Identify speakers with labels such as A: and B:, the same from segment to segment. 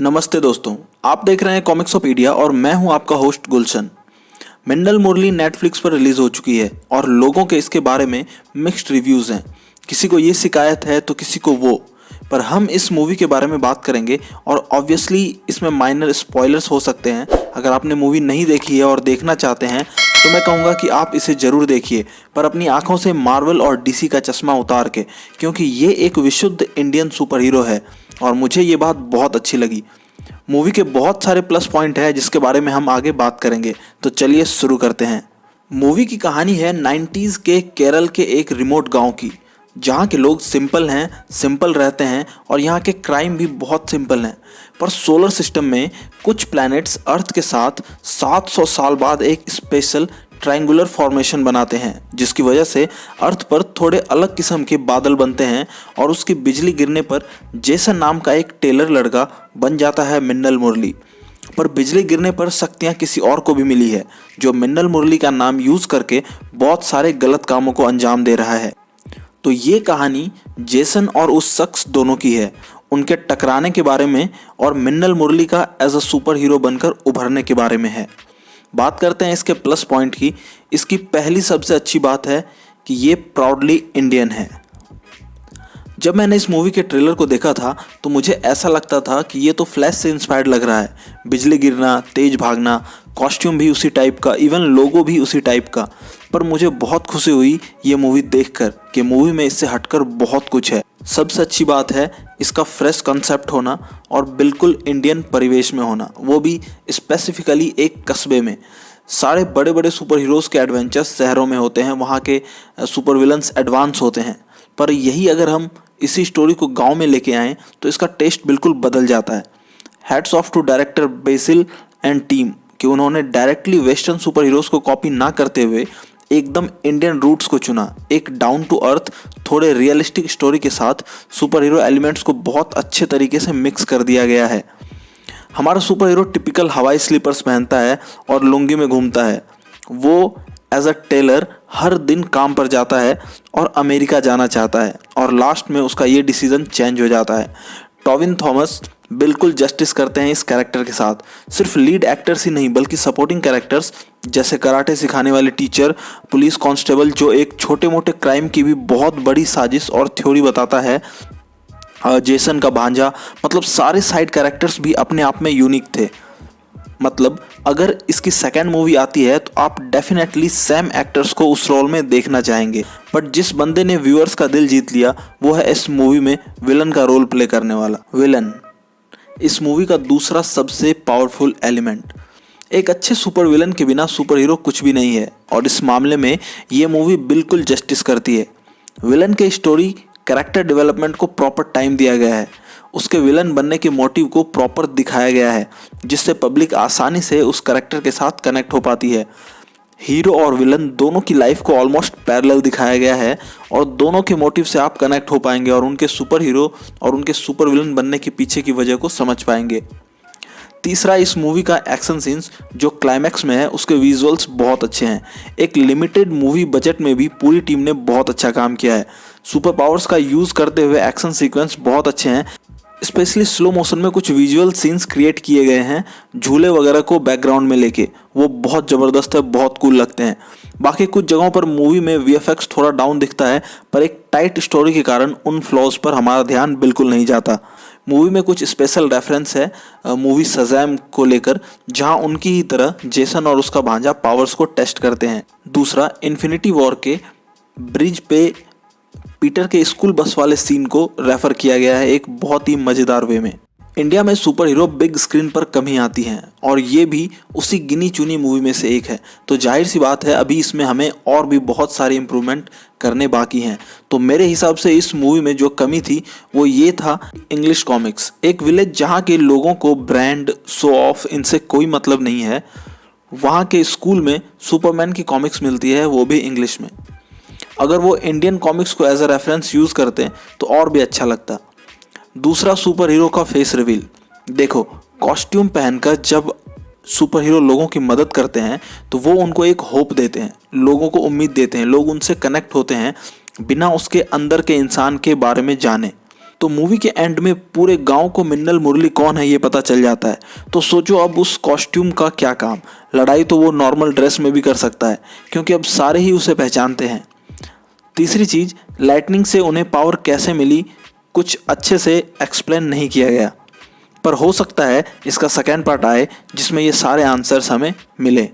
A: नमस्ते दोस्तों, आप देख रहे हैं कॉमिक्सोपीडिया और मैं हूं आपका होस्ट गुलशन। मिन्नल मुरली नेटफ्लिक्स पर रिलीज हो चुकी है और लोगों के इसके बारे में मिक्स्ड रिव्यूज़ हैं। किसी को ये शिकायत है तो किसी को वो, पर हम इस मूवी के बारे में बात करेंगे और ऑब्वियसली इसमें माइनर स्पॉयलर्स हो सकते हैं। अगर आपने मूवी नहीं देखी है और देखना चाहते हैं तो मैं कहूँगा कि आप इसे ज़रूर देखिए, पर अपनी आंखों से मार्वल और डीसी का चश्मा उतार के, क्योंकि ये एक विशुद्ध इंडियन सुपर हीरो है और मुझे ये बात बहुत अच्छी लगी। मूवी के बहुत सारे प्लस पॉइंट है जिसके बारे में हम आगे बात करेंगे, तो चलिए शुरू करते हैं। मूवी की कहानी है 90s के केरल के एक रिमोट गांव की, जहाँ के लोग सिंपल रहते हैं और यहाँ के क्राइम भी बहुत सिंपल हैं। पर सोलर सिस्टम में कुछ प्लैनेट्स अर्थ के साथ 700 साल बाद एक स्पेशल ट्रायंगुलर फॉर्मेशन बनाते हैं, जिसकी वजह से अर्थ पर थोड़े अलग किस्म के बादल बनते हैं और उसकी बिजली गिरने पर जेसन नाम का एक टेलर लड़का बन जाता है मिन्नल मुरली। पर बिजली गिरने पर शक्तियाँ किसी और को भी मिली है, जो मिन्नल मुरली का नाम यूज़ करके बहुत सारे गलत कामों को अंजाम दे रहा है। तो ये कहानी जेसन और उस शख्स दोनों की है, उनके टकराने के बारे में और मिन्नल मुरली का एज अ सुपर हीरो बनकर उभरने के बारे में है। बात करते हैं इसके प्लस पॉइंट की। इसकी पहली सबसे अच्छी बात है कि ये प्राउडली इंडियन है। जब मैंने इस मूवी के ट्रेलर को देखा था तो मुझे ऐसा लगता था कि ये तो फ्लैश से इंस्पायर्ड लग रहा है। बिजली गिरना, तेज भागना, कॉस्ट्यूम भी उसी टाइप का, इवन लोगो भी उसी टाइप का। पर मुझे बहुत खुशी हुई ये मूवी देखकर कि मूवी में इससे हटकर बहुत कुछ है। सबसे अच्छी बात है इसका फ्रेश कंसेप्ट होना और बिल्कुल इंडियन परिवेश में होना, वो भी स्पेसिफिकली एक कस्बे में। सारे बड़े बड़े सुपर हीरोज़ के एडवेंचर्स शहरों में होते हैं, वहाँ के सुपर विलन्स एडवांस होते हैं। पर यही अगर हम इसी स्टोरी को गांव में लेके आएँ तो इसका टेस्ट बिल्कुल बदल जाता है। Hats off to director Basil and team कि उन्होंने डायरेक्टली वेस्टर्न सुपर हीरोज़ को कॉपी ना करते हुए एकदम इंडियन रूट्स को चुना। एक डाउन टू अर्थ, थोड़े रियलिस्टिक स्टोरी के साथ सुपर हीरो एलिमेंट्स को बहुत अच्छे तरीके से मिक्स कर दिया गया है। हमारा सुपर हीरो टिपिकल हवाई स्लीपर्स पहनता है और लुंगी में घूमता है। वो एज अ टेलर हर दिन काम पर जाता है और अमेरिका जाना चाहता है और लास्ट में उसका ये डिसीजन चेंज हो जाता है। टोविन थॉमस बिल्कुल जस्टिस करते हैं इस कैरेक्टर के साथ। सिर्फ लीड एक्टर्स ही नहीं बल्कि सपोर्टिंग कैरेक्टर्स जैसे कराटे सिखाने वाले टीचर, पुलिस कांस्टेबल जो एक छोटे मोटे क्राइम की भी बहुत बड़ी साजिश और थ्योरी बताता है, जेसन का भांजा, मतलब सारे साइड कैरेक्टर्स भी अपने आप में यूनिक थे। मतलब अगर इसकी सेकंड मूवी आती है तो आप डेफिनेटली सेम एक्टर्स को उस रोल में देखना चाहेंगे। बट जिस बंदे ने व्यूअर्स का दिल जीत लिया वो है इस मूवी में विलन का रोल प्ले करने वाला। विलन इस मूवी का दूसरा सबसे पावरफुल एलिमेंट। एक अच्छे सुपर विलन के बिना सुपर हीरो कुछ भी नहीं है और इस मामले में ये मूवी बिल्कुल जस्टिस करती है। विलन के स्टोरी कैरेक्टर डेवलपमेंट को प्रॉपर टाइम दिया गया है, उसके विलन बनने के मोटिव को प्रॉपर दिखाया गया है, जिससे पब्लिक आसानी से उस कैरेक्टर के साथ कनेक्ट हो पाती है। हीरो और विलन दोनों की लाइफ को ऑलमोस्ट पैरेलल दिखाया गया है और दोनों के मोटिव से आप कनेक्ट हो पाएंगे और उनके सुपर हीरो और उनके सुपर विलन बनने के पीछे की वजह को समझ पाएंगे। तीसरा, इस मूवी का एक्शन सीन्स जो क्लाइमैक्स में है उसके विजुअल्स बहुत अच्छे हैं। एक लिमिटेड मूवी बजट में भी पूरी टीम ने बहुत अच्छा काम किया है। सुपर पावर्स का यूज़ करते हुए एक्शन सीक्वेंस बहुत अच्छे हैं। स्पेशली स्लो मोशन में कुछ विजुअल सीन्स क्रिएट किए गए हैं झूले वगैरह को बैकग्राउंड में लेके, वो बहुत ज़बरदस्त है, बहुत कूल लगते हैं। बाकी कुछ जगहों पर मूवी में वीएफएक्स थोड़ा डाउन दिखता है, पर एक टाइट स्टोरी के कारण उन फ्लॉज पर हमारा ध्यान बिल्कुल नहीं जाता। मूवी में कुछ स्पेशल रेफरेंस है मूवी शज़ैम को लेकर, जहां उनकी ही तरह जेसन और उसका भांजा पावर्स को टेस्ट करते हैं। दूसरा, इन्फिनिटी वॉर के ब्रिज पे पीटर के स्कूल बस वाले सीन को रेफर किया गया है एक बहुत ही मज़ेदार वे में। इंडिया में सुपर हीरो बिग स्क्रीन पर कम ही आती हैं और ये भी उसी गिनी चुनी मूवी में से एक है, तो जाहिर सी बात है अभी इसमें हमें और भी बहुत सारे इम्प्रूवमेंट करने बाकी हैं। तो मेरे हिसाब से इस मूवी में जो कमी थी वो ये था इंग्लिश कॉमिक्स। एक विलेज जहाँ के लोगों को ब्रांड, शो ऑफ इनसे कोई मतलब नहीं है, वहाँ के स्कूल में सुपरमैन की कॉमिक्स मिलती है, वो भी इंग्लिश में। अगर वो इंडियन कॉमिक्स को एज अ रेफरेंस यूज़ करते तो और भी अच्छा लगता। दूसरा, सुपर हीरो का फेस रिवील। देखो, कॉस्ट्यूम पहनकर जब सुपर हीरो लोगों की मदद करते हैं तो वो उनको एक होप देते हैं, लोगों को उम्मीद देते हैं, लोग उनसे कनेक्ट होते हैं बिना उसके अंदर के इंसान के बारे में जाने। तो मूवी के एंड में पूरे गांव को मिन्नल मुरली कौन है ये पता चल जाता है। तो सोचो अब उस कॉस्ट्यूम का क्या काम। लड़ाई तो वो नॉर्मल ड्रेस में भी कर सकता है क्योंकि अब सारे ही उसे पहचानते हैं। तीसरी चीज़, लाइटनिंग से उन्हें पावर कैसे मिली कुछ अच्छे से एक्सप्लेन नहीं किया गया, पर हो सकता है इसका सेकेंड पार्ट आए जिसमें ये सारे आंसर्स हमें मिले।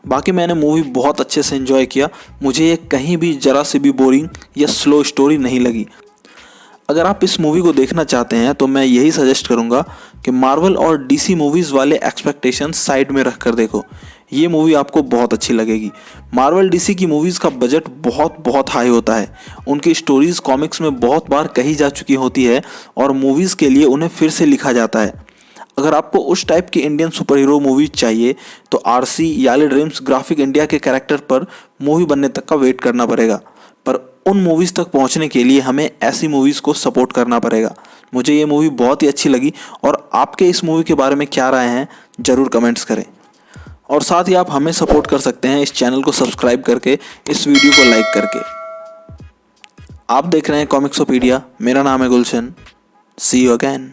A: बाकी मैंने मूवी बहुत अच्छे से एंजॉय किया। मुझे ये कहीं भी जरा सी भी बोरिंग या स्लो स्टोरी नहीं लगी। अगर आप इस मूवी को देखना चाहते हैं तो मैं यही सजेस्ट करूंगा कि मार्वल और डीसी मूवीज़ वाले एक्सपेक्टेशंस साइड में रख कर देखो। ये मूवी आपको बहुत अच्छी लगेगी। मार्वल डीसी की मूवीज़ का बजट बहुत हाई होता है। उनकी स्टोरीज़ कॉमिक्स में बहुत बार कही जा चुकी होती है और मूवीज़ के लिए उन्हें फिर से लिखा जाता है। अगर आपको उस टाइप की इंडियन सुपर हीरो मूवीज चाहिए तो आरसी याली ड्रीम्स ग्राफिक इंडिया के कैरेक्टर पर मूवी बनने तक का वेट करना पड़ेगा, पर उन मूवीज़ तक पहुंचने के लिए हमें ऐसी मूवीज़ को सपोर्ट करना पड़ेगा। मुझे ये मूवी बहुत ही अच्छी लगी और आपके इस मूवी के बारे में क्या राय हैं ज़रूर कमेंट्स करें। और साथ ही आप हमें सपोर्ट कर सकते हैं इस चैनल को सब्सक्राइब करके, इस वीडियो को लाइक करके। आप देख रहे हैं कॉमिक्सोपीडिया। मेरा नाम है गुलशन। सी यू अगैन।